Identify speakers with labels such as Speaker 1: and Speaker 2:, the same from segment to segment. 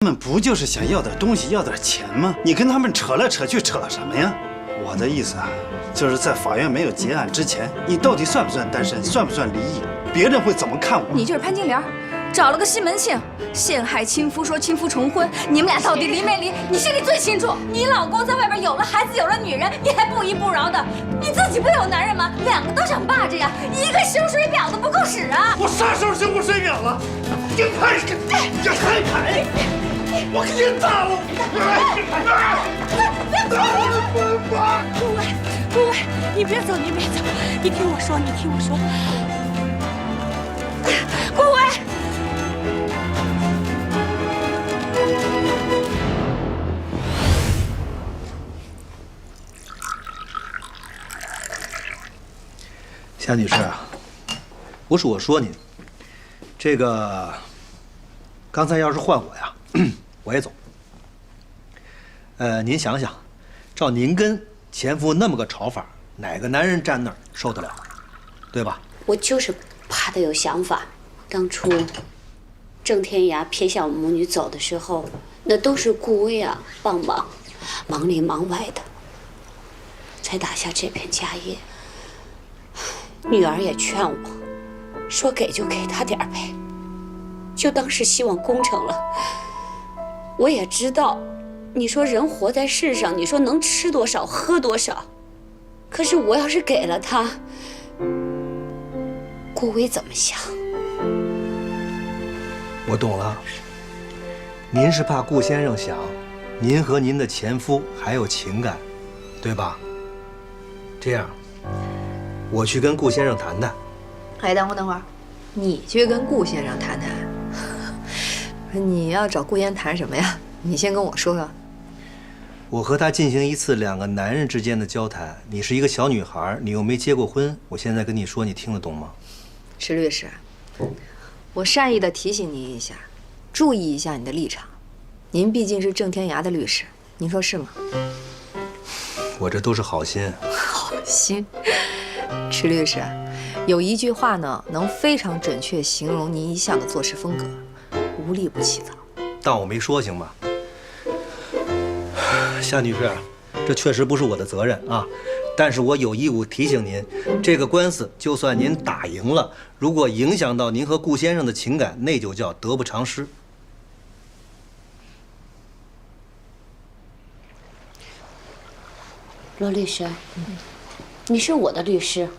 Speaker 1: 们不就是想要点东西，要点钱吗？你跟他们扯来扯去，扯什么呀？我的意思啊，就是在法院没有结案之前，你到底算不算单身，算不算离异？别人会怎么看我？
Speaker 2: 你就是潘金莲，找了个西门庆，陷害亲夫，说亲夫重婚，你们俩到底离没离？你心里最清楚。你老公在外边有了孩子，有了女人，你还不依不饶的。你自己不有男人吗？两个都想霸着呀，一个修水表都不够使啊！
Speaker 3: 我啥时候修过水表了？你拍！我给你打了！
Speaker 4: 顾威，你别走，你别走，你听我说，你听我说，顾威。
Speaker 5: 夏女士啊，不是我说您，这个刚才要是换我呀，我也走。您想想，照您跟前夫那么个吵法，哪个男人站那儿受得了，对吧？
Speaker 6: 我就是怕他有想法。当初郑天涯撇下我母女走的时候，那都是顾威啊帮忙，忙里忙外的，才打下这片家业。女儿也劝我，说给就给他点呗，就当是希望工程了。我也知道，你说人活在世上，你说能吃多少喝多少，可是我要是给了他，顾威怎么想？
Speaker 5: 我懂了，您是怕顾先生想，您和您的前夫还有情感，对吧？这样，我去跟顾先生谈谈。
Speaker 2: 哎，等会儿，你去跟顾先生谈谈。你要找顾烟谈什么呀？你先跟我说说。
Speaker 5: 我和他进行一次两个男人之间的交谈。你是一个小女孩，你又没结过婚，我现在跟你说，你听得懂吗？
Speaker 2: 石律师，我善意的提醒您一下，注意一下你的立场。您毕竟是郑天涯的律师，您说是吗？
Speaker 5: 我这都是好心。
Speaker 2: 好心，池律师，有一句话呢，能非常准确形容您一向的做事风格：无利不起早。
Speaker 5: 当我没说行吧？夏女士，这确实不是我的责任啊，但是我有义务提醒您，这个官司就算您打赢了，如果影响到您和顾先生的情感，那就叫得不偿失。
Speaker 6: 罗律师，你是我的律师，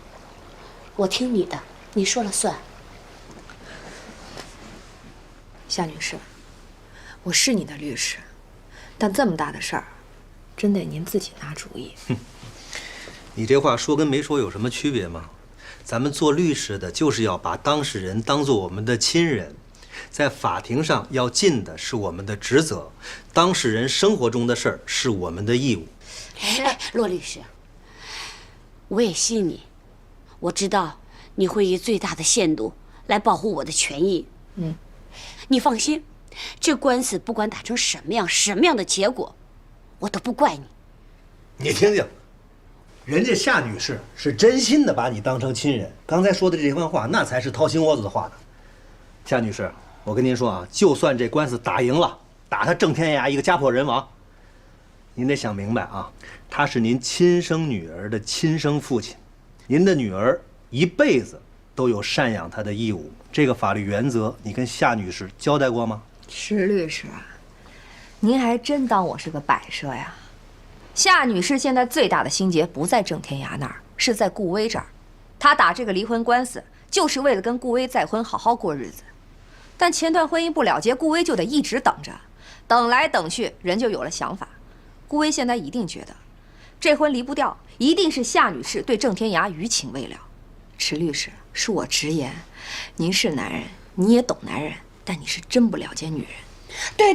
Speaker 6: 我听你的，你说了算。
Speaker 2: 夏女士，我是你的律师，但这么大的事儿，真得您自己拿主意。
Speaker 5: 你这话说跟没说有什么区别吗？咱们做律师的就是要把当事人当作我们的亲人，在法庭上要尽的是我们的职责，当事人生活中的事儿是我们的义务。
Speaker 6: 哎，骆律师，我也信你，我知道你会以最大的限度来保护我的权益。你放心，这官司不管打成什么样的结果，我都不怪你。
Speaker 5: 你听听，人家夏女士是真心的把你当成亲人，刚才说的这番话，那才是掏心窝子的话呢。夏女士，我跟您说啊，就算这官司打赢了，打他郑天涯一个家破人亡，您得想明白啊，他是您亲生女儿的亲生父亲，您的女儿一辈子都有赡养她的义务，这个法律原则你跟夏女士交代过吗？
Speaker 2: 石律师，您还真当我是个摆设呀？夏女士现在最大的心结不在郑天涯那儿，是在顾威这儿。她打这个离婚官司，就是为了跟顾威再婚，好好过日子。但前段婚姻不了结，顾威就得一直等着，等来等去，人就有了想法。顾威现在一定觉得，这婚离不掉，一定是夏女士对郑天涯余情未了。池律师，恕我直言，您是男人，你也懂男人，但你是真不了解女人。
Speaker 6: 对，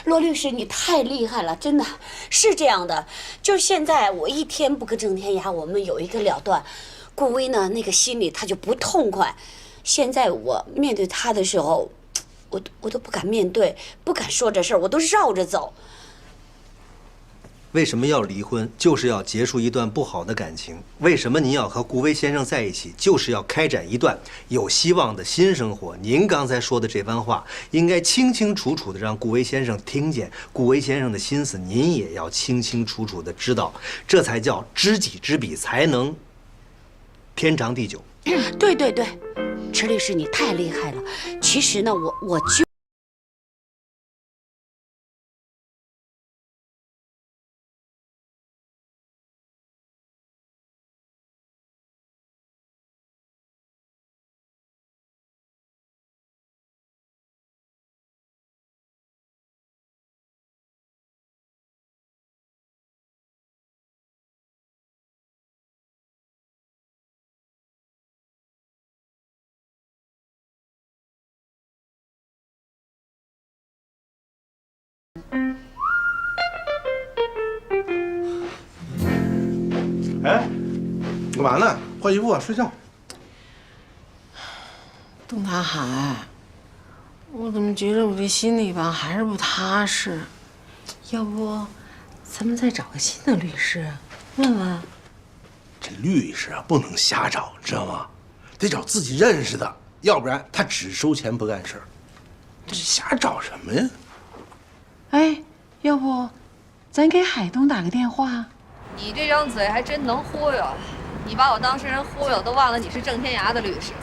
Speaker 6: 罗律师，你太厉害了，真的是这样的。就是现在我一天不跟郑天涯，我们有一个了断，顾威呢那个心里他就不痛快。现在我面对他的时候，我都不敢面对，不敢说这事儿，我都绕着走。
Speaker 5: 为什么要离婚？就是要结束一段不好的感情。为什么您要和顾威先生在一起？就是要开展一段有希望的新生活。您刚才说的这番话，应该清清楚楚的让顾威先生听见。顾威先生的心思，您也要清清楚楚的知道，这才叫知己知彼，才能天长地久。
Speaker 6: 对对对，池律师你太厉害了。其实呢，我就。
Speaker 7: 哎，干嘛呢？换衣服啊，睡觉。
Speaker 4: 董大海，我怎么觉着我这心里吧还是不踏实？要不，咱们再找个新的律师，问问。
Speaker 7: 这律师啊，不能瞎找，你知道吗？得找自己认识的，要不然他只收钱不干事儿。这瞎找什么呀？
Speaker 4: 哎，要不，咱给海东打个电话？
Speaker 2: 你这张嘴还真能忽悠，你把我当事人忽悠，都忘了你是郑天涯的律师。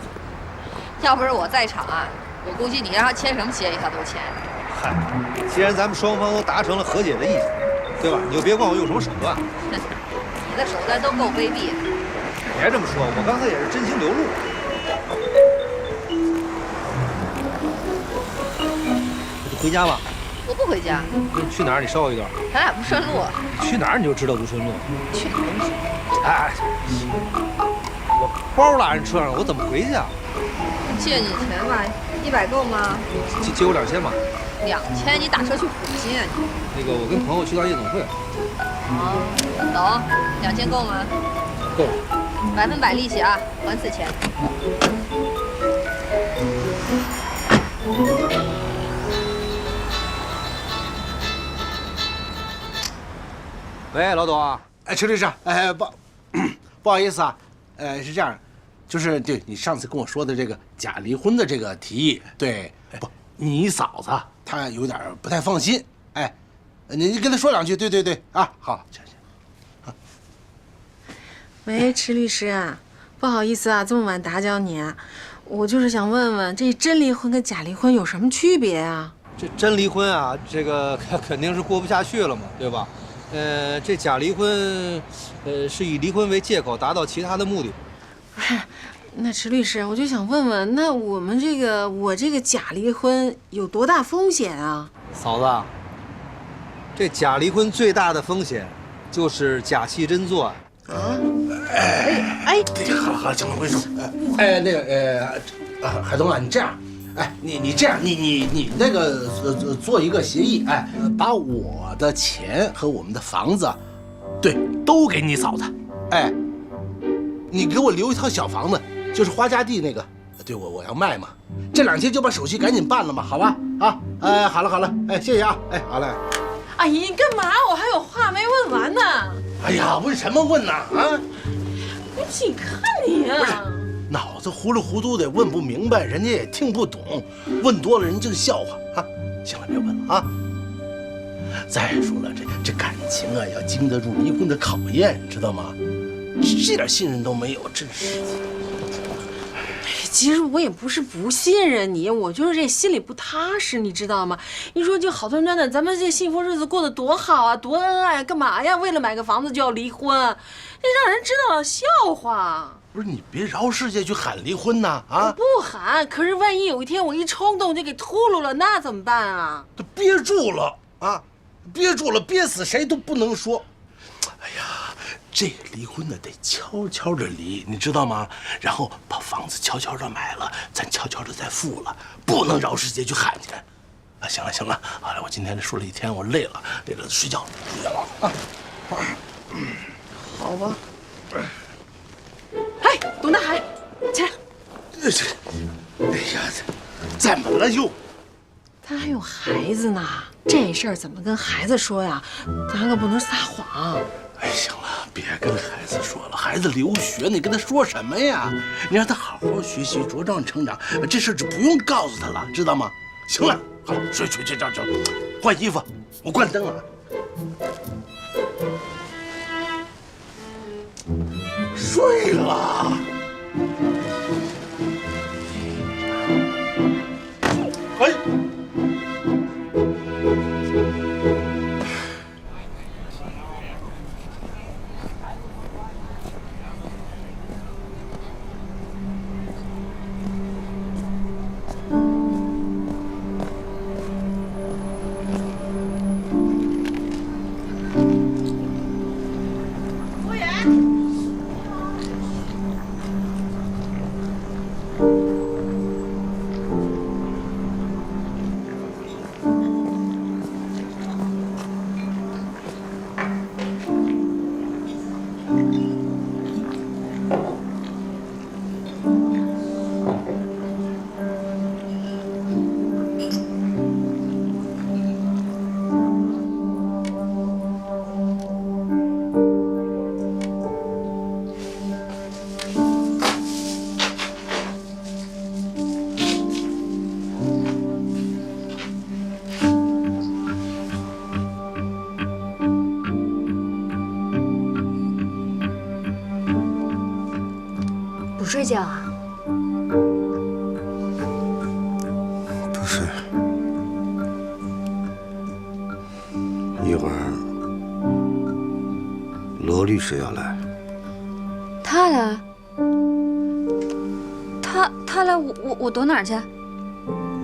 Speaker 2: 要不是我在场啊，我估计你让他签什么协议他都签。
Speaker 5: 嗨，既然咱们双方都达成了和解的意见，对吧？你就别管我用什么手段。
Speaker 2: 哼，你的手段都够卑鄙的。
Speaker 5: 别这么说，我刚才也是真情流露。你回家吧。
Speaker 2: 我不回家。
Speaker 5: 你去哪儿？你捎我一段。
Speaker 2: 咱俩不顺路。
Speaker 5: 去哪儿你就知道不顺路。
Speaker 2: 去哪儿你说？
Speaker 5: 哎，我包落人车上，我怎么回去啊？
Speaker 2: 借你钱吧，100够吗？
Speaker 5: 借我2000吧。
Speaker 2: 2000，你打车去虎溪啊你？
Speaker 5: 那个，我跟朋友去趟夜总会。
Speaker 2: 哦，走，2000够吗？
Speaker 5: 够。
Speaker 2: 100%利息啊，还4000。
Speaker 5: 喂，老董。
Speaker 7: 哎，陈律师，哎，不好意思啊，是这样，就是对你上次跟我说的这个假离婚的这个提议，对，不，你嫂子她有点不太放心，哎，你跟她说2句，对对对，啊，好，行行。
Speaker 4: 喂，池律师啊，不好意思啊，这么晚打搅你啊，我就是想问问，这真离婚跟假离婚有什么区别啊？
Speaker 5: 这真离婚啊，这个肯定是过不下去了嘛，对吧？这假离婚，是以离婚为借口达到其他的目的。
Speaker 4: 不是，那池律师，我就想问问，那我这个假离婚有多大风险啊？
Speaker 5: 嫂子，这假离婚最大的风险就是假戏真做啊！
Speaker 7: 哎，好，行了，我跟你说，那个，海东啊，你这样。哎，你这样，你那个做一个协议，哎，把我的钱和我们的房子，对，都给你嫂子，哎，你给我留一套小房子，就是花家地那个，对我要卖嘛，这2天就把手续赶紧办了嘛，好吧？啊，哎，好了，哎，谢谢啊，哎，好嘞。
Speaker 4: 阿姨，你干嘛？我还有话没问完呢。
Speaker 7: 哎呀，问什么问呢？啊，
Speaker 4: 你看你啊。
Speaker 7: 不是。脑子糊里糊涂的，问不明白，人家也听不懂，问多了人就是笑话啊！行了，别问了啊！再说了，这感情啊，要经得住离婚的考验，知道吗？这点信任都没有，真是。
Speaker 4: 其实我也不是不信任你，我就是这心里不踏实，你知道吗？你说就好端端的，咱们这幸福日子过得多好啊，多恩爱，干嘛呀？为了买个房子就要离婚，这让人知道了笑话。
Speaker 7: 不是你别饶世界去喊离婚呐！啊，
Speaker 4: 我不喊，可是万一有一天我一冲动就给秃噜了，那怎么办啊？
Speaker 7: 都憋住了啊，憋住了，憋死谁都不能说。哎呀，这离婚呢得悄悄的离，你知道吗？然后把房子悄悄的买了，咱悄悄的再付了，不能饶世界去喊去。啊，行了，好了，我今天说了一天，我累了，睡觉了啊。
Speaker 4: 好吧。哎，董大海，起来！
Speaker 7: 哎呀，怎么了又？
Speaker 4: 他还有孩子呢，这事儿怎么跟孩子说呀？咱可不能撒谎。
Speaker 7: 哎，行了，别跟孩子说了，孩子留学，你跟他说什么呀？你让他好好学习，茁壮成长，这事就不用告诉他了，知道吗？行了，好，睡觉，换衣服，我关灯了。睡了。哎。
Speaker 2: 不睡觉啊？
Speaker 8: 不睡，一会儿罗律师要来。
Speaker 9: 他来？他来，我躲哪儿去？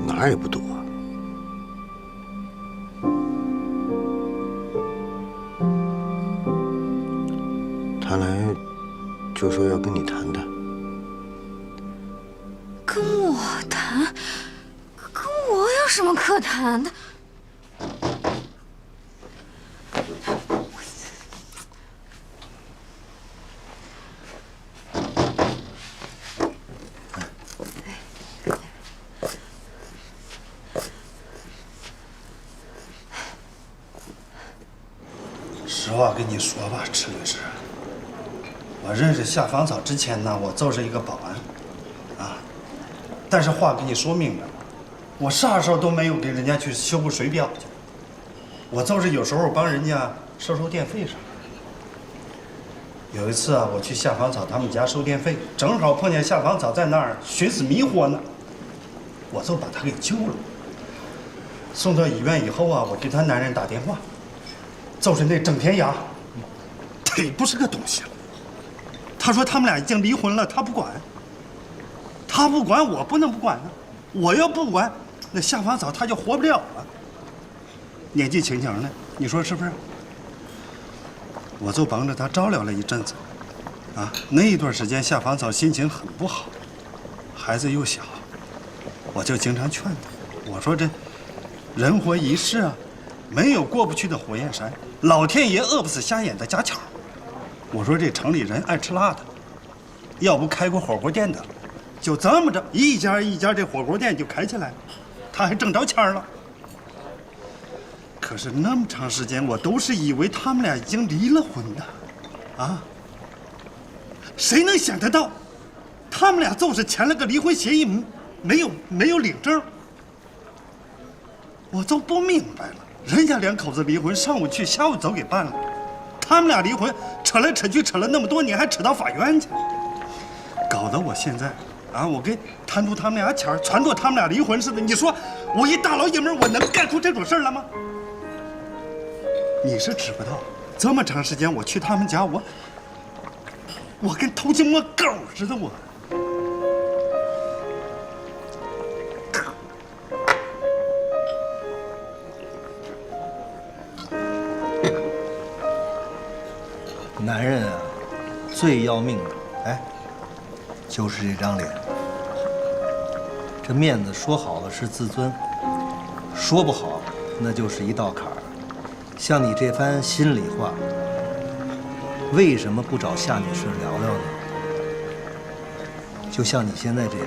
Speaker 8: 哪儿也不躲。他来就说要跟你谈谈。
Speaker 9: 跟我谈？跟我有什么可谈的？
Speaker 1: 实话跟你说吧，池律师，我认识夏芳草之前呢，我就是一个保安，啊，但是话跟你说明白了，我啥时候都没有给人家去修过水表去，我就是有时候帮人家收电费啥的。有一次啊，我去夏芳草他们家收电费，正好碰见夏芳草在那儿寻死迷活呢，我就把他给救了。送到医院以后啊，我给他男人打电话。就是那郑天涯，他也不是个东西了。他说他们俩已经离婚了，他不管，他不管，我不能不管呢。我要不管，那夏芳草他就活不了了。年纪轻轻的，你说是不是？我就帮着他照料了一阵子，啊，那一段时间夏芳草心情很不好，孩子又小，我就经常劝他，我说这人活一世啊。没有过不去的火焰山，老天爷饿不死瞎眼的家巧。我说这城里人爱吃辣的，要不开过火锅店的，就这么着一家一家这火锅店就开起来了，他还挣着钱了。可是那么长时间，我都是以为他们俩已经离了婚的，啊，谁能想得到，他们俩就是签了个离婚协议，没有领证，我就不明白了。人家两口子离婚，上午去，下午走给办了。他们俩离婚，扯来扯去，扯了那么多年，还扯到法院去，搞得我现在啊，我给贪图他们俩钱，传作他们俩离婚似的。你说我一大老爷们，我能干出这种事儿来吗？你是知不道，这么长时间我去他们家，我跟偷鸡摸狗似的，我。
Speaker 5: 男人啊，最要命的，哎，就是这张脸。这面子说好了是自尊，说不好那就是一道坎儿。像你这番心里话，为什么不找夏女士聊聊呢？就像你现在这样，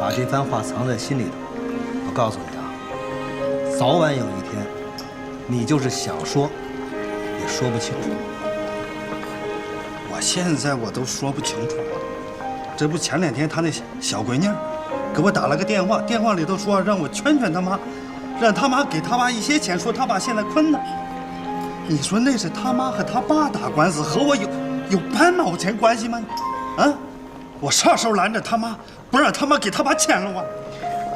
Speaker 5: 把这番话藏在心里头，我告诉你啊，早晚有一天，你就是想说，也说不清楚。
Speaker 1: 我现在我都说不清楚了。这不前2天他那小闺女给我打了个电话，电话里头说让我劝劝他妈，让他妈给他爸一些钱，说他爸现在困难。你说那是他妈和他爸打官司，和我有半毛钱关系吗？啊，我啥时候拦着他妈不让他妈给他爸钱了我？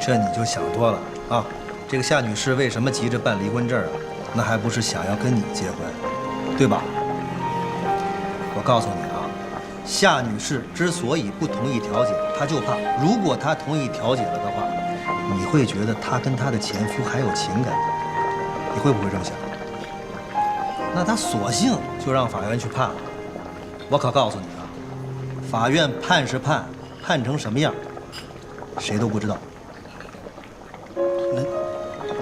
Speaker 5: 这你就想多了啊！这个夏女士为什么急着办离婚证啊？那还不是想要跟你结婚，对吧？我告诉你啊，夏女士之所以不同意调解，她就怕如果她同意调解了的话，你会觉得她跟她的前夫还有情感，你会不会这么想？那她索性就让法院去判了。我可告诉你啊，法院判是判，判成什么样，谁都不知道。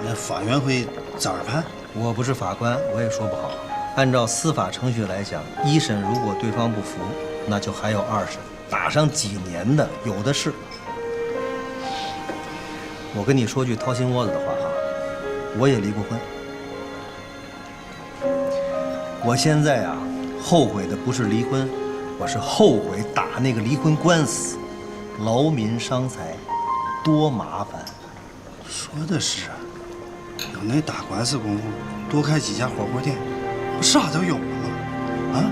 Speaker 1: 那法院会咋判？
Speaker 5: 我不是法官，我也说不好。按照司法程序来讲，1审如果对方不服，那就还有2审，打上几年的有的是。我跟你说句掏心窝子的话啊，我也离过婚。我现在啊，后悔的不是离婚，我是后悔打那个离婚官司，劳民伤财，多麻烦。
Speaker 1: 说的是啊，有那打官司功夫，多开几家火锅店，不啥都有了吗？啊？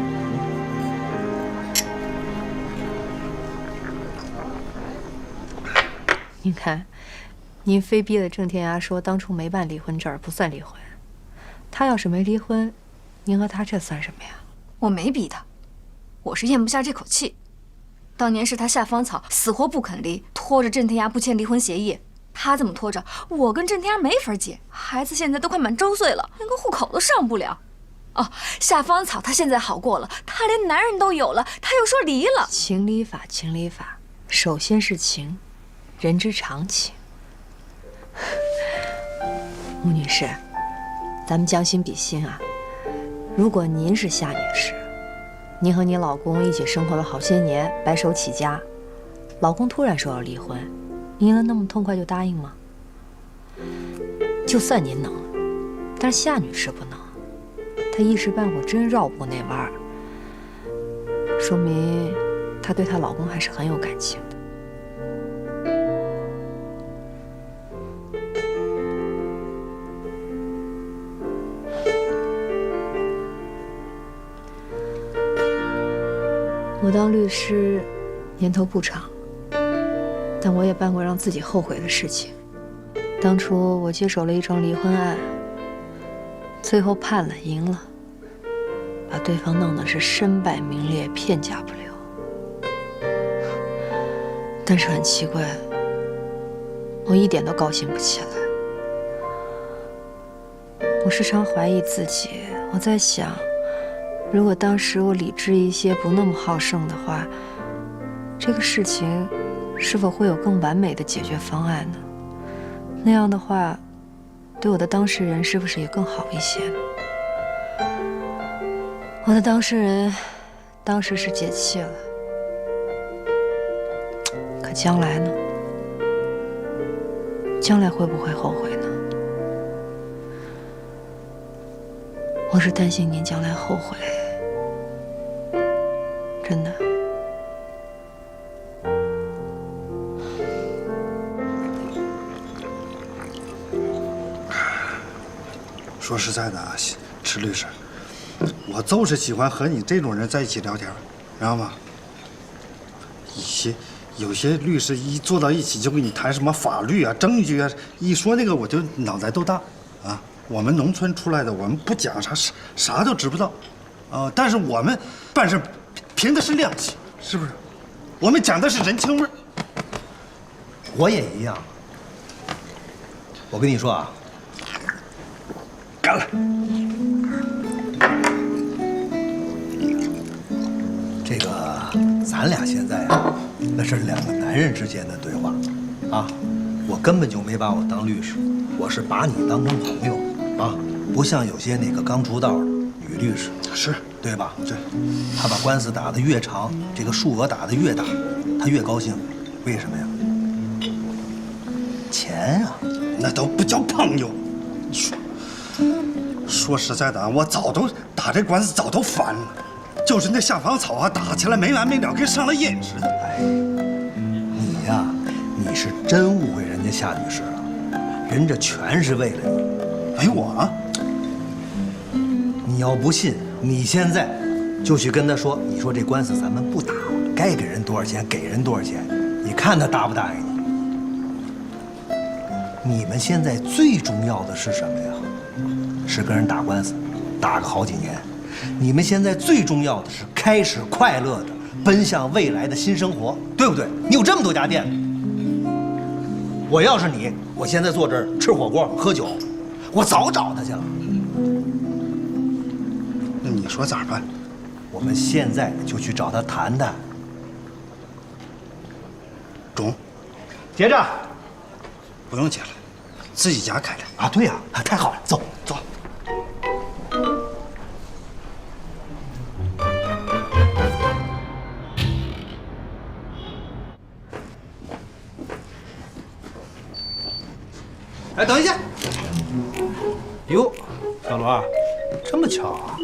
Speaker 2: 您看，您非逼了郑天涯说当初没办离婚证不算离婚，他要是没离婚，您和他这算什么呀？
Speaker 9: 我没逼他，我是咽不下这口气。当年是他夏芳草死活不肯离，拖着郑天涯不签离婚协议。他这么拖着，我跟郑天涯没法结。孩子现在都快满周岁了，连个户口都上不了。哦，夏芳草她现在好过了，她连男人都有了，她又说离了。
Speaker 2: 情理法，情理法，首先是情，人之常情。穆女士，咱们将心比心啊。如果您是夏女士，您和你老公一起生活了好些年，白手起家，老公突然说要离婚，您能那么痛快就答应吗？就算您能，但是夏女士不能，她一时半会真绕不过那弯儿，说明她对她老公还是很有感情的。我当律师年头不长，但我也办过让自己后悔的事情。当初我接手了一桩离婚案，最后判了赢了，把对方弄得是身败名裂，片甲不留。但是很奇怪，我一点都高兴不起来。我时常怀疑自己，我在想，如果当时我理智一些，不那么好胜的话，这个事情是否会有更完美的解决方案呢？那样的话，对我的当事人是不是也更好一些呢？我的当事人当时是解气了，可将来呢？将来会不会后悔呢？我是担心您将来后悔，真的。
Speaker 1: 说实在的啊，池律师，我就是喜欢和你这种人在一起聊天，知道吗？有些律师一坐到一起就跟你谈什么法律啊、证据啊，一说那个我就脑袋都大啊。我们农村出来的，我们不讲啥都知不道，但是我们办事凭的是良心，是不是？我们讲的是人情味儿。
Speaker 5: 我也一样。我跟你说啊，干了！这个咱俩现在啊，那是2个男人之间的对话，啊，我根本就没把我当律师，我是把你当成朋友。啊，不像有些那个刚出道的女律师，
Speaker 1: 是
Speaker 5: 对吧？
Speaker 1: 对，
Speaker 5: 她把官司打得越长，这个数额打得越大，她越高兴。为什么呀？钱啊，
Speaker 1: 那都不叫朋友，说实在的，我早都打这官司早都翻了，就是那下坊草啊，打起来没完没了，跟上了瘾似的。
Speaker 5: 你呀，你是真误会人家夏女士了，人这全是为了你。
Speaker 1: 哎，我，
Speaker 5: 你要不信，你现在就去跟他说，你说这官司咱们不打了，该给人多少钱给人多少钱，你看他答不答应你？你们现在最重要的是什么呀？是跟人打官司，打个好几年。你们现在最重要的是开始快乐的奔向未来的新生活，对不对？你有这么多家店，我要是你，我现在坐这儿吃火锅喝酒，我早找他去了。
Speaker 1: 那你说咋办？
Speaker 5: 我们现在就去找他谈谈。
Speaker 1: 中，
Speaker 5: 结账。
Speaker 1: 不用结了，自己家开的
Speaker 5: 啊。对呀，太好了，走走。哎，等一下！哟，小罗，这么巧啊！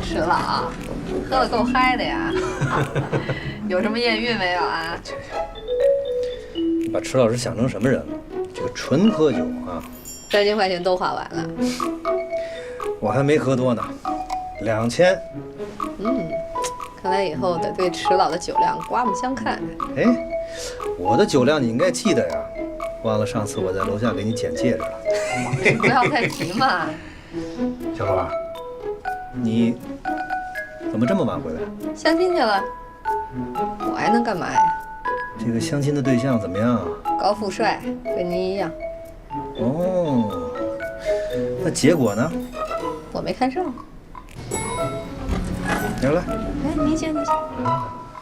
Speaker 2: 石老，喝得够嗨的呀！有什么艳遇没有啊？
Speaker 5: 你把池老师想成什么人了？这个纯喝酒啊
Speaker 2: 3000块钱都花完了。
Speaker 5: 我还没喝多呢，2000。
Speaker 2: 看来以后得对池老的酒量刮目相看。
Speaker 5: 哎，我的酒量你应该记得呀。忘了上次我在楼下给你捡戒指了。
Speaker 2: 不要再提嘛。
Speaker 5: 小罗，你怎么这么晚回来？
Speaker 2: 相亲去了。我还能干嘛呀？
Speaker 5: 这个相亲的对象怎么样啊？
Speaker 2: 高富帅，跟您一样。
Speaker 5: 哦，那结果呢？
Speaker 2: 我没看上。
Speaker 5: 来来，
Speaker 2: 哎，您先，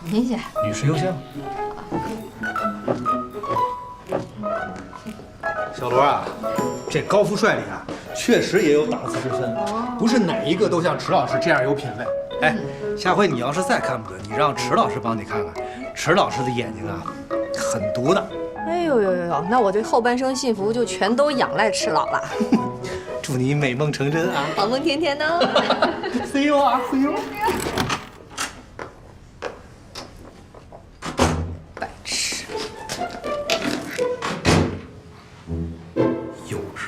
Speaker 2: 您先。
Speaker 5: 女士优先。小罗啊，这高富帅里啊，确实也有档次之分，不是哪一个都像池老师这样有品位。哎，下回你要是再看不准，你让池老师帮你看看，池老师的眼睛啊，很毒的。
Speaker 2: 哎呦呦呦，那我这后半生幸福就全都仰赖池老了。
Speaker 5: 祝你美梦成真啊，
Speaker 2: 好梦甜甜呢。
Speaker 5: See you 啊 ，See you。
Speaker 2: 白痴。
Speaker 5: 幼稚，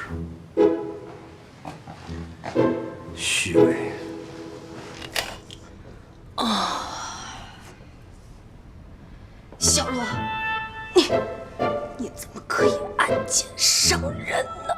Speaker 5: 虚伪。
Speaker 2: 小罗，你怎么可以暗箭伤人呢？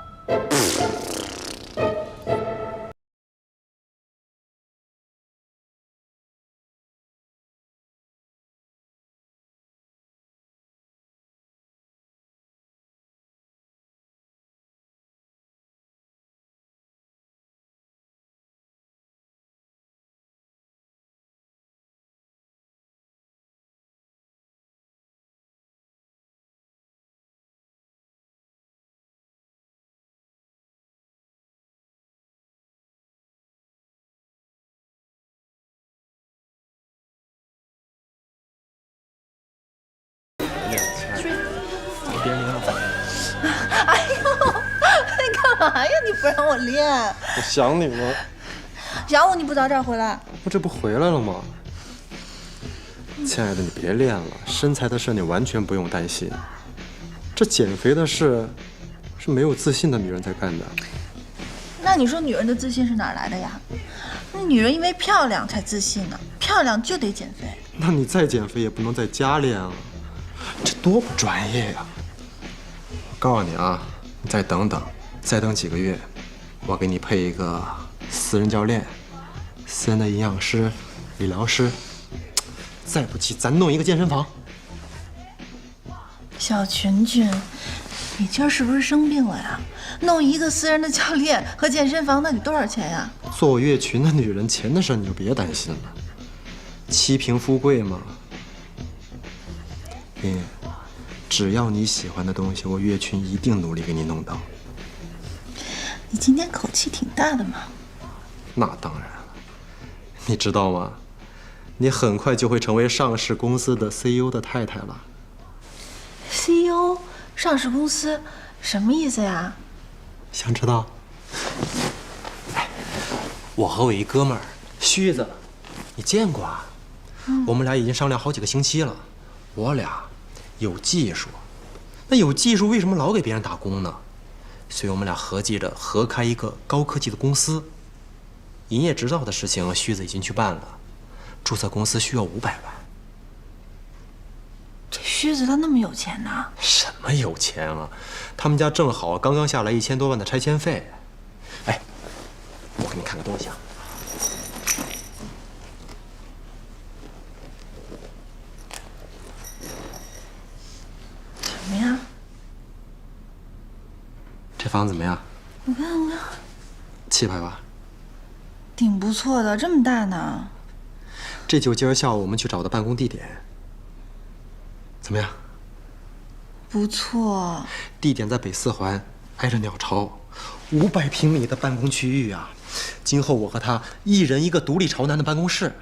Speaker 10: 哎呦，你干嘛呀？你不让我练？
Speaker 8: 我想你了。
Speaker 10: 想我你不早点回来？
Speaker 8: 我这不回来了吗？亲爱的，你别练了，身材的事你完全不用担心。这减肥的事，是没有自信的女人才干的。
Speaker 10: 那你说女人的自信是哪儿来的呀？那女人因为漂亮才自信呢，漂亮就得减肥。
Speaker 8: 那你再减肥也不能在家练啊，这多不专业呀！我告诉你啊，你再等等，再等几个月，我给你配一个私人教练、私人的营养师、理疗师。再不济，咱弄一个健身房。
Speaker 10: 小群群，你今儿是不是生病了呀？弄一个私人的教练和健身房，那得多少钱呀？
Speaker 8: 做我月群的女人，钱的事你就别担心了。妻贫富贵嘛，只要你喜欢的东西，我月群一定努力给你弄到。
Speaker 10: 你今天口气挺大的嘛。
Speaker 8: 那当然了，你知道吗？你很快就会成为上市公司的 CEO 的太太了。
Speaker 10: CEO 上市公司什么意思呀？
Speaker 8: 想知道？我和我一哥们儿旭子，你见过啊？我们俩已经商量好几个星期了。我俩有技术，那有技术为什么老给别人打工呢？所以我们俩合计着合开一个高科技的公司。营业执照的事情，旭子已经去办了，注册公司需要500万。
Speaker 10: 这旭子他那么有钱呢？
Speaker 8: 什么有钱啊？他们家正好刚刚下来1000多万的拆迁费。哎，我给你看个东西啊。
Speaker 10: 什么呀？
Speaker 8: 这房子怎么样？
Speaker 10: 我看
Speaker 8: 700万。
Speaker 10: 挺不错的，这么大呢。
Speaker 8: 这就今儿下午我们去找的办公地点。怎么样？
Speaker 10: 不错。
Speaker 8: 地点在北4环，挨着鸟巢，500平米的办公区域啊。今后我和他一人一个独立朝南的办公室。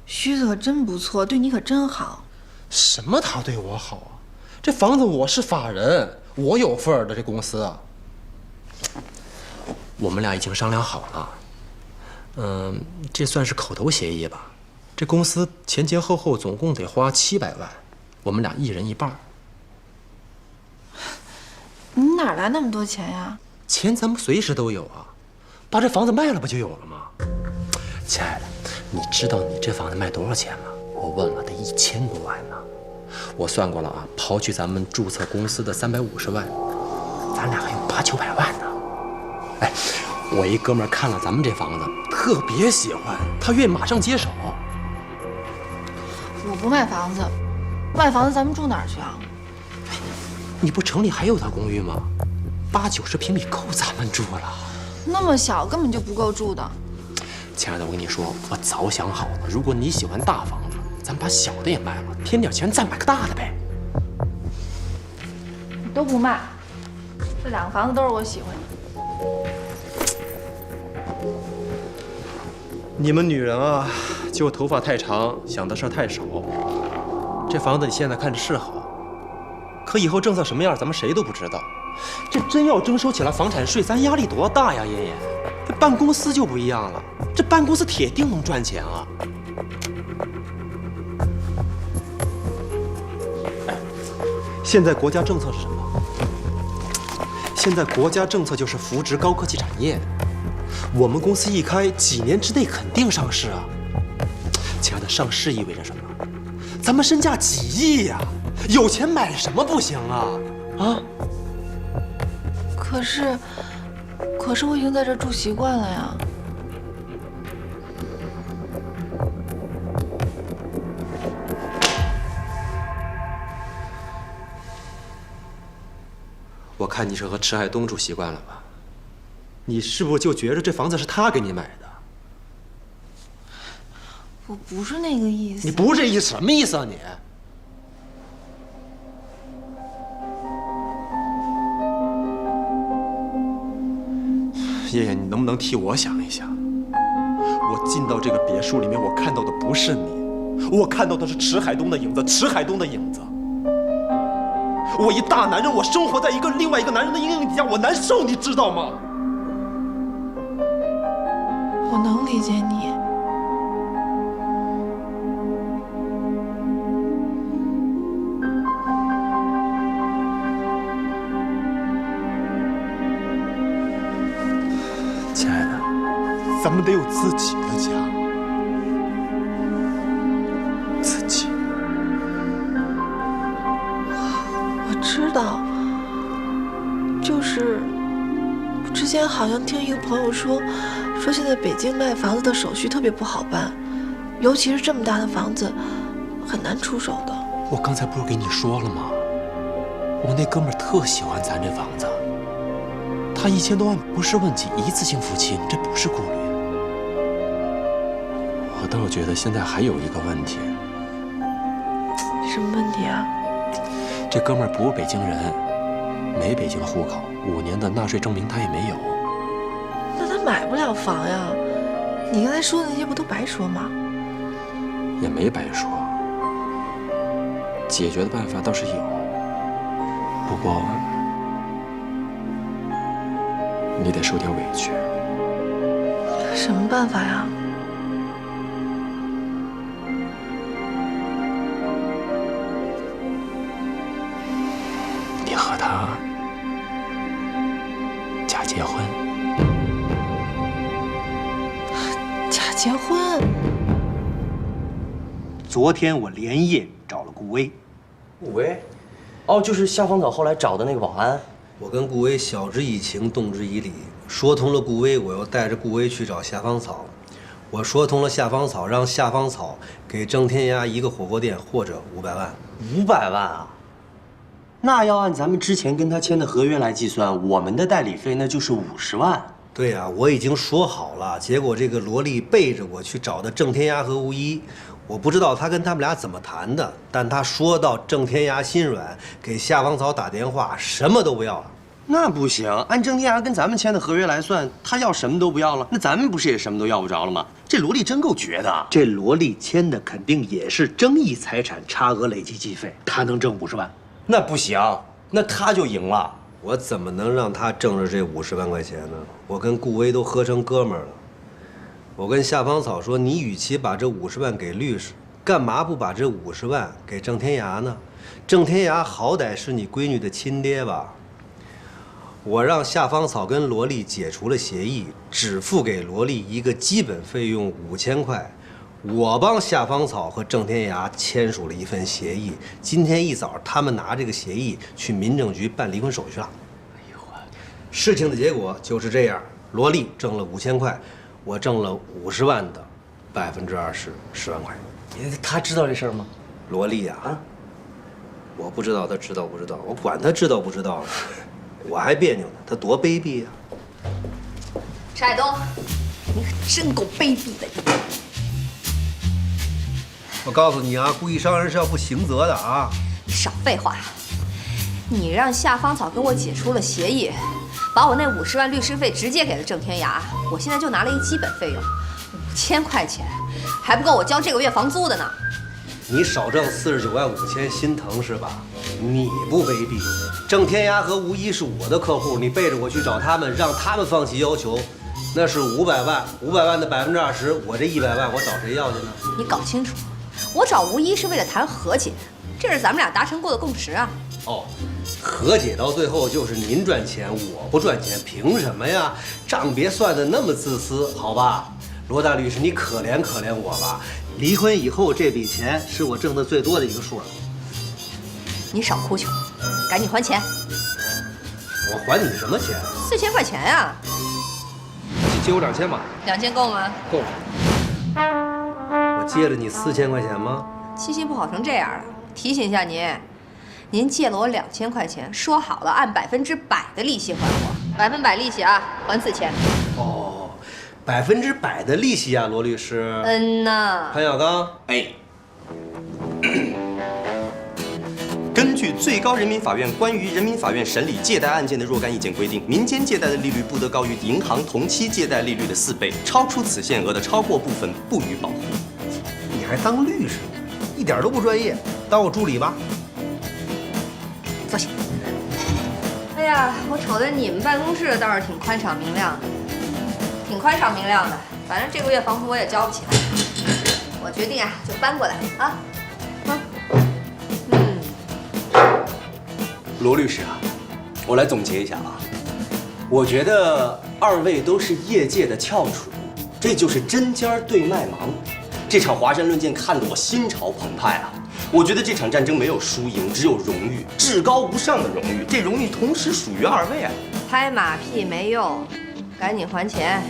Speaker 10: 旭子可真不错，对你可真好。
Speaker 8: 什么他对我好啊？这房子我是法人，我有份儿的。这公司啊，我们俩已经商量好了。这算是口头协议吧。这公司前前后后总共得花700万，我们俩一人一半。
Speaker 10: 你哪来那么多钱呀？
Speaker 8: 钱咱们随时都有啊，把这房子卖了不就有了吗？亲爱的，你知道你这房子卖多少钱吗？我问了，得1000多万呢。我算过了啊，刨去咱们注册公司的350万，咱俩还有800、900万呢。哎，我一哥们儿看了咱们这房子，特别喜欢，他愿意马上接手。
Speaker 10: 我不卖房子，卖房子咱们住哪儿去啊？
Speaker 8: 你不城里还有套公寓吗？80、90平米够咱们住了。
Speaker 10: 那么小，根本就不够住的。
Speaker 8: 亲爱的，我跟你说，我早想好了，如果你喜欢大房子，咱把小的也卖了，添点钱再买个大的呗。
Speaker 10: 都不卖，这2个房子都是我喜欢的。
Speaker 8: 你们女人啊，就头发太长，想的事儿太少。这房子你现在看着是好，可以后政策什么样，咱们谁都不知道。这真要征收起来房产税，咱压力多大呀，妍妍！这办公司就不一样了，这办公司铁定能赚钱啊！哎，现在国家政策是什么？现在国家政策就是扶植高科技产业。我们公司一开，几年之内肯定上市啊！亲爱的，上市意味着什么？咱们身价几亿呀！有钱买什么不行啊？啊！
Speaker 10: 可是我已经在这儿住习惯了呀。
Speaker 8: 我看你是和池海东住习惯了吧？你是不是就觉着这房子是他给你买的？
Speaker 10: 我不是那个意思。
Speaker 8: 你不是这意思，什么意思啊你？叶叶，你能不能替我想一想？我进到这个别墅里面，我看到的不是你，我看到的是池海东的影子，池海东的影子。我一大男人，我生活在另外一个男人的阴影底下，我难受，你知道吗？
Speaker 10: 我能理解你。
Speaker 8: 亲爱的，咱们得有自己的家，自己。
Speaker 10: 我知道，就是我之前好像听一个朋友说现在北京卖房子的手续特别不好办，尤其是这么大的房子，很难出手的。
Speaker 8: 我刚才不是跟你说了吗？我那哥们儿特喜欢咱这房子，他1000多万不是问题，一次性付清，这不是顾虑。我倒是觉得现在还有一个问题。
Speaker 10: 什么问题啊？
Speaker 8: 这哥们儿不是北京人，没北京户口，5年的纳税证明他也没有。
Speaker 10: 那他买不了房呀！你刚才说的那些不都白说吗？
Speaker 8: 也没白说，解决的办法倒是有，不过你得受点委屈。
Speaker 10: 什么办法呀？
Speaker 8: 你和他假结婚。
Speaker 10: 假结婚？
Speaker 5: 昨天我连夜找了顾威。
Speaker 11: 顾威？哦，就是夏芳草后来找的那个保安。
Speaker 5: 我跟顾威晓之以情，动之以理，说通了顾威，我又带着顾威去找夏芳草。我说通了夏芳草，让夏芳草给郑天涯一个火锅店或者500万。
Speaker 11: 500万啊？那要按咱们之前跟他签的合约来计算，我们的代理费那就是50万。
Speaker 5: 对呀，我已经说好了，结果这个萝莉背着我去找的郑天涯和吴一，我不知道他跟他们俩怎么谈的，但他说到郑天涯心软，给夏芳草打电话，什么都不要了。
Speaker 11: 那不行，按郑天涯跟咱们签的合约来算，他要什么都不要了，那咱们不是也什么都要不着了吗？这萝莉真够绝的。
Speaker 5: 这萝莉签的肯定也是争议财产差额累计计费，他能挣50万？
Speaker 11: 那不行，那他就赢了。
Speaker 5: 我怎么能让他挣着这50万块钱呢？我跟顾威都喝成哥们儿了。我跟夏芳草说，你与其把这50万给律师，干嘛不把这50万给郑天涯呢？郑天涯好歹是你闺女的亲爹吧？我让夏芳草跟萝莉解除了协议，只付给萝莉一个基本费用5000块。我帮夏芳草和郑天涯签署了一份协议，今天一早他们拿这个协议去民政局办离婚手续了。哎呦，事情的结果就是这样，萝莉挣了5000块，我挣了50万的20%，10万块。
Speaker 11: 他知道这事儿吗？
Speaker 5: 萝莉啊，我不知道他知道不知道，我管他知道不知道了，我还别扭呢，他多卑鄙呀！
Speaker 2: 陈海东，你可真够卑鄙的！
Speaker 5: 我告诉你啊，故意伤人是要负刑责的啊！
Speaker 2: 少废话！你让夏芳草跟我解除了协议，把我那50万律师费直接给了郑天涯，我现在就拿了一基本费用，5000块钱，还不够我交这个月房租的呢。
Speaker 5: 你少挣49万5千，心疼是吧？你不卑鄙。郑天涯和吴一是我的客户，你背着我去找他们，让他们放弃要求，那是500万，500万的20%，我这100万我找谁要去呢？
Speaker 2: 你搞清楚，我找吴一是为了谈和解，这是咱们俩达成过的共识啊。
Speaker 5: 哦，和解到最后就是您赚钱，我不赚钱，凭什么呀？账别算得那么自私，好吧？罗大律师，你可怜可怜我吧。离婚以后这笔钱是我挣的最多的一个数了。
Speaker 2: 你少哭穷，赶紧还钱。
Speaker 5: 我还你什么钱
Speaker 2: ？4000块钱呀。
Speaker 5: 借我2000吧。
Speaker 2: 2000够吗？
Speaker 5: 够了。我借了你4000块钱吗？
Speaker 2: 记性不好成这样了。提醒一下您，您借了我2000块钱，说好了按100%的利息还我，100%利息啊，还4000。
Speaker 5: 哦，100%的利息啊，罗律师。
Speaker 2: 嗯呐。
Speaker 5: 潘小刚，
Speaker 11: 哎。根据最高人民法院关于人民法院审理借贷案件的若干意见规定，民间借贷的利率不得高于银行同期借贷利率的4倍，超出此限额的超过部分不予保护。
Speaker 5: 你还当律师，一点都不专业，当我助理吧。
Speaker 2: 坐下。哎呀，我瞅着你们办公室倒是挺宽敞明亮的，反正这个月房租我也交不起来，我决定啊，就搬过来啊。
Speaker 11: 罗律师啊，我来总结一下啊，我觉得2位都是业界的翘楚，这就是针尖对麦芒。这场华山论剑看得我心潮澎湃啊！我觉得这场战争没有输赢，只有荣誉，至高无上的荣誉。这荣誉同时属于2位啊！
Speaker 2: 拍马屁没用，赶紧还钱。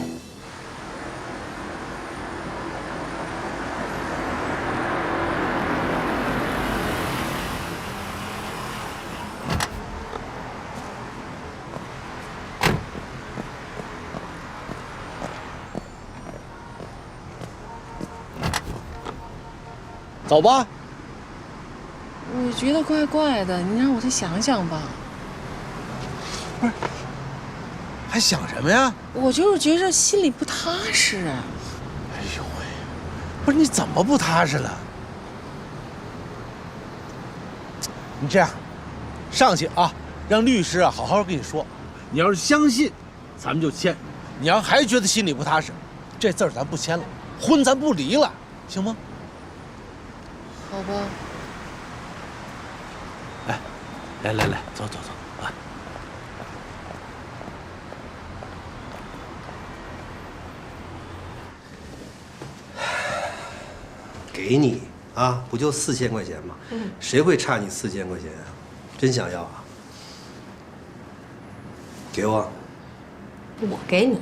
Speaker 7: 走吧。
Speaker 4: 我觉得怪怪的，你让我再想想吧。
Speaker 7: 不是，还想什么呀？
Speaker 4: 我就是觉着心里不踏实。
Speaker 7: 哎呦喂，不是你怎么不踏实了？你这样，上去啊，让律师好好跟你说。你要是相信，咱们就签；你要还觉得心里不踏实，这字儿咱不签了，婚咱不离了，行吗？
Speaker 4: 好吧。
Speaker 7: 哎，来，走啊！
Speaker 5: 给你啊，不就4000块钱吗？谁会差你4000块钱啊？真想要啊？给我，
Speaker 2: 我给你，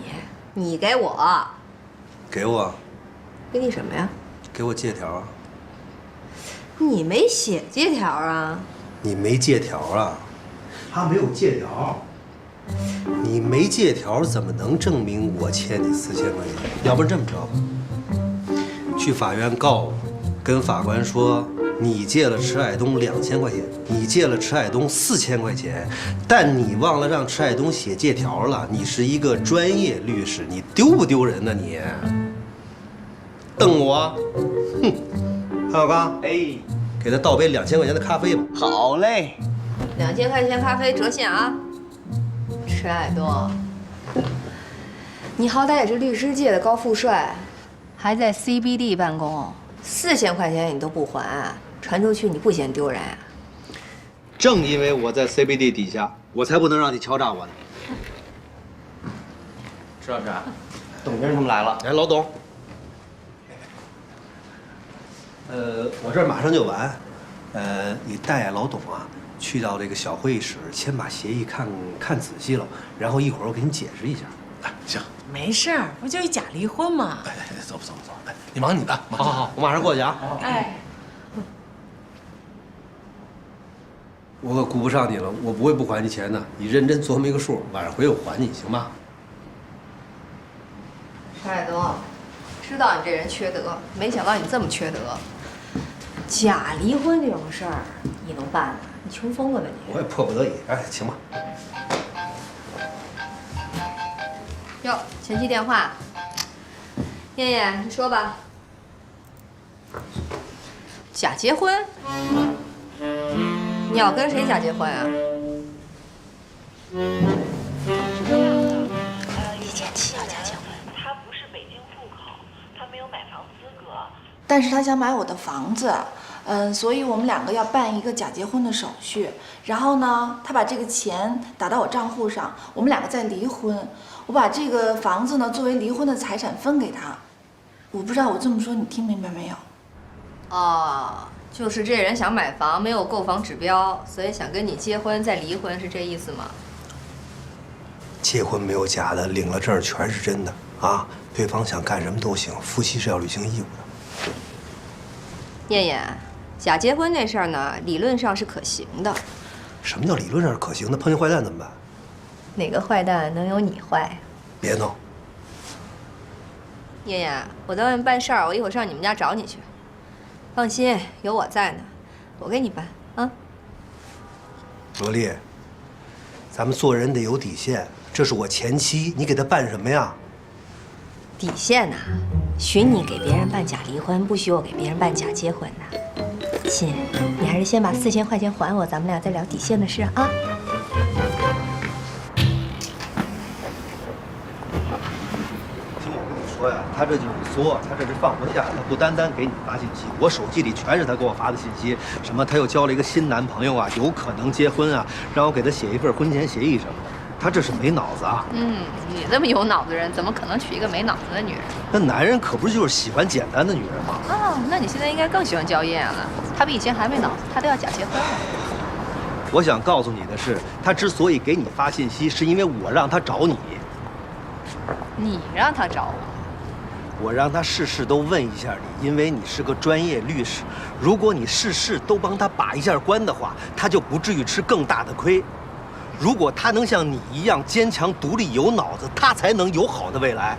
Speaker 2: 你给我，
Speaker 5: 给我，
Speaker 2: 给你什么呀？
Speaker 5: 给我借条啊！
Speaker 2: 你没写借条啊？
Speaker 5: 你没借条啊？他没有借条。你没借条，怎么能证明我欠你4000块钱？要不然这么着吧，去法院告我，跟法官说你借了迟海东2000块钱，你借了迟海东4000块钱，但你忘了让迟海东写借条了。你是一个专业律师，你丢不丢人呢你？瞪我？哼！潘小刚，
Speaker 11: 哎，
Speaker 5: 给他倒杯2000块钱的咖啡吧。
Speaker 11: 好嘞。
Speaker 2: 2000块钱咖啡折现啊！迟海东，你好歹也是律师界的高富帅，还在 CBD 办公，4000块钱你都不还，传出去你不嫌丢人啊？
Speaker 5: 正因为我在 CBD 底下，我才不能让你敲诈我呢。
Speaker 11: 石老师，董先生他们来了。
Speaker 5: 哎，老董，我这儿马上就完，你带老董啊去到这个小会议室，先把协议看仔细了，然后一会儿我给你解释一下。
Speaker 7: 哎，行，
Speaker 4: 没事儿，不就一假离婚吗？
Speaker 7: 哎，走，哎，你忙你的，
Speaker 5: 好，我马上过去啊。
Speaker 4: 哎，
Speaker 5: 我可顾不上你了，我不会不还你钱的。你认真琢磨一个数，晚上回我还你，行吗？
Speaker 2: 迟海东，知道你这人缺德，没想到你这么缺德。假离婚这种事儿，你能办吗？你穷疯了吧你？
Speaker 5: 我也迫不得已。哎，行吧。
Speaker 2: 哟，前妻电话。燕燕，你说吧。假结婚？你要跟谁假结婚啊？
Speaker 6: 李前妻要假结婚。
Speaker 10: 他不是北京户口，他没有买房资格，但是他想买我的房子。所以我们2个要办一个假结婚的手续，然后呢，他把这个钱打到我账户上，我们2个再离婚。我把这个房子呢作为离婚的财产分给他。我不知道我这么说你听明白没有？
Speaker 2: 哦，就是这人想买房，没有购房指标，所以想跟你结婚再离婚，是这意思吗？
Speaker 5: 结婚没有假的，领了证全是真的啊！对方想干什么都行，夫妻是要履行义务的。
Speaker 2: 燕燕，假结婚这事儿呢，理论上是可行的。
Speaker 5: 什么叫理论上是可行的？碰见坏蛋怎么办？
Speaker 2: 哪个坏蛋能有你坏？
Speaker 5: 别闹！
Speaker 2: 燕燕，我在外面办事儿，我一会儿上你们家找你去。放心，有我在呢，我给你办啊。
Speaker 5: 罗丽，咱们做人得有底线。这是我前妻，你给她办什么呀？
Speaker 2: 底线呐，许你给别人办假离婚，不许我给别人办假结婚呐。亲，你还是先把4000块钱还我，咱们俩再聊底线的事啊。
Speaker 5: 说呀，他这就是作，他这是放不下，他不单单给你发信息，我手机里全是他给我发的信息，什么他又交了一个新男朋友啊，有可能结婚啊，让我给他写一份婚前协议什么的，他这是没脑子啊！
Speaker 2: 你这么有脑子的人，怎么可能娶一个没脑子的女人？
Speaker 5: 那男人可不是就是喜欢简单的女人吗？
Speaker 2: 哦，那你现在应该更喜欢娇艳了，她比以前还没脑子，她都要假结婚了。
Speaker 5: 我想告诉你的是，他之所以给你发信息，是因为我让他找你，
Speaker 2: 你让他找我。
Speaker 5: 我让他事事都问一下你，因为你是个专业律师。如果你事事都帮他把一下关的话，他就不至于吃更大的亏。如果他能像你一样坚强、独立、有脑子，他才能有好的未来。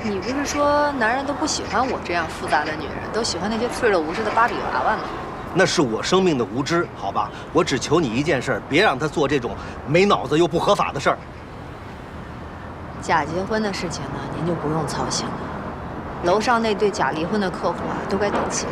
Speaker 2: 你不是说男人都不喜欢我这样复杂的女人，都喜欢那些脆弱无知的芭比娃娃吗？
Speaker 5: 那是我生命的无知，好吧？我只求你一件事，别让他做这种没脑子又不合法的事儿。
Speaker 2: 假结婚的事情呢，您就不用操心了。楼上那对假离婚的客户啊，都该等起来。